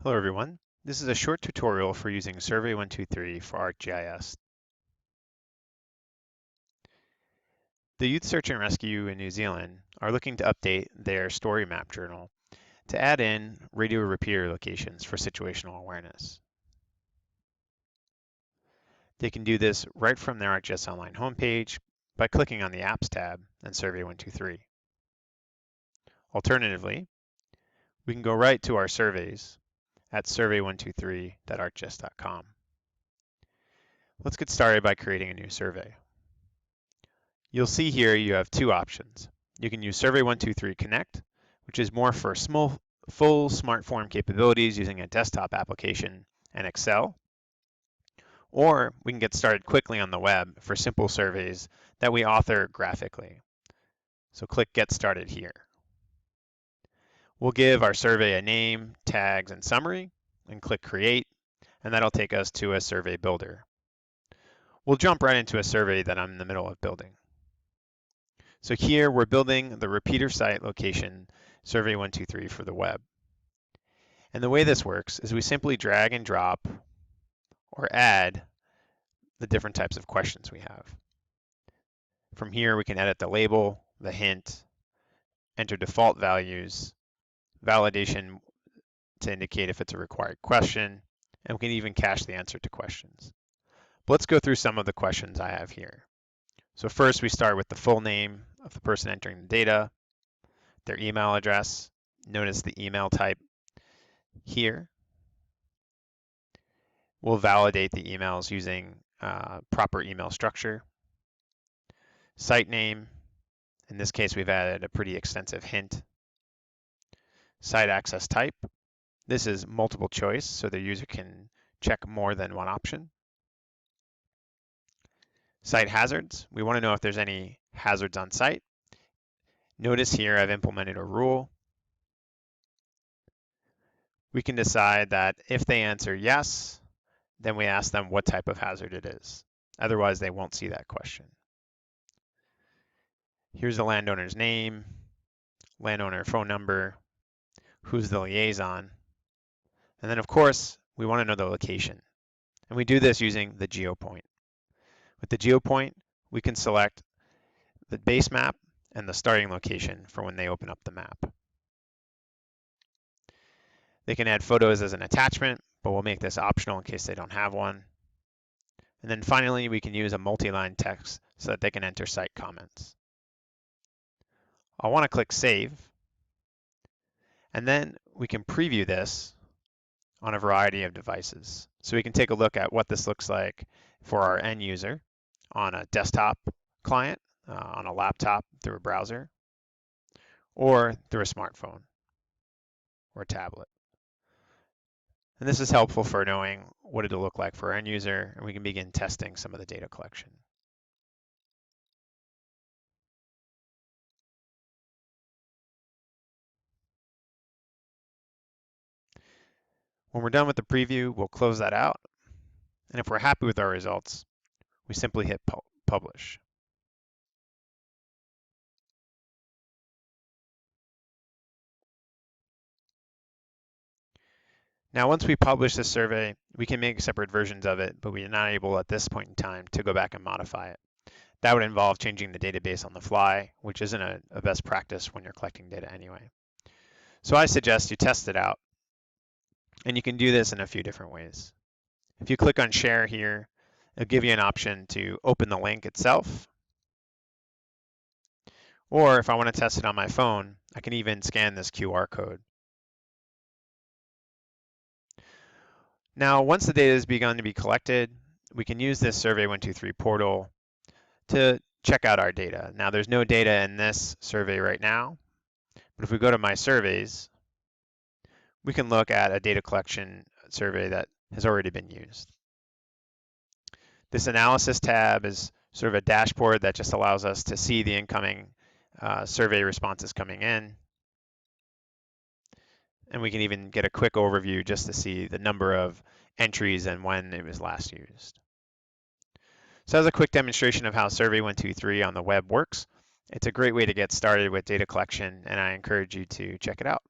Hello everyone. This is a short tutorial for using Survey123 for ArcGIS. The Youth Search and Rescue in New Zealand are looking to update their story map journal to add in radio repeater locations for situational awareness. They can do this right from their ArcGIS Online homepage by clicking on the Apps tab in Survey123. Alternatively, we can go right to our surveys at survey123.arcgis.com. Let's get started by creating a new survey. You'll see here you have two options. You can use Survey123 Connect, which is more for full smart form capabilities using a desktop application and Excel. Or we can get started quickly on the web for simple surveys that we author graphically. So click Get Started here. We'll give our survey a name, tags, and summary, and click Create, and that'll take us to a survey builder. We'll jump right into a survey that I'm in the middle of building. So here we're building the repeater site location Survey123 for the web. And the way this works is we simply drag and drop or add the different types of questions we have. From here we can edit the label, the hint, enter default values, validation to indicate if it's a required question, and we can even cache the answer to questions. But let's go through some of the questions I have here. So first we start with the full name of the person entering the data, their email address. Notice the email type here. We'll validate the emails using proper email structure. Site name. In this case, we've added a pretty extensive hint. Site access type. This is multiple choice, so the user can check more than one option. Site hazards. We want to know if there's any hazards on site. Notice here I've implemented a rule. We can decide that if they answer yes, then we ask them what type of hazard it is. Otherwise, they won't see that question. Here's the landowner's name, landowner phone number, who's the liaison, and then of course, we want to know the location. And we do this using the geopoint. With the geopoint, we can select the base map and the starting location for when they open up the map. They can add photos as an attachment, but we'll make this optional in case they don't have one. And then finally, we can use a multi-line text so that they can enter site comments. I'll want to click Save, and then we can preview this on a variety of devices. So we can take a look at what this looks like for our end user on a desktop client, on a laptop through a browser, or through a smartphone or a tablet. And this is helpful for knowing what it'll look like for our end user, and we can begin testing some of the data collection. When we're done with the preview, we'll close that out. And if we're happy with our results, we simply hit publish. Now, once we publish this survey, we can make separate versions of it, but we are not able at this point in time to go back and modify it. That would involve changing the database on the fly, which isn't a best practice when you're collecting data anyway. So I suggest you test it out. And you can do this in a few different ways. If you click on Share here, it'll give you an option to open the link itself. Or if I want to test it on my phone, I can even scan this QR code. Now, once the data has begun to be collected, we can use this Survey123 portal to check out our data. Now, there's no data in this survey right now, but if we go to My Surveys, we can look at a data collection survey that has already been used. This Analysis tab is sort of a dashboard that just allows us to see the incoming survey responses coming in. And we can even get a quick overview just to see the number of entries and when it was last used. So as a quick demonstration of how Survey123 on the web works, it's a great way to get started with data collection, and I encourage you to check it out.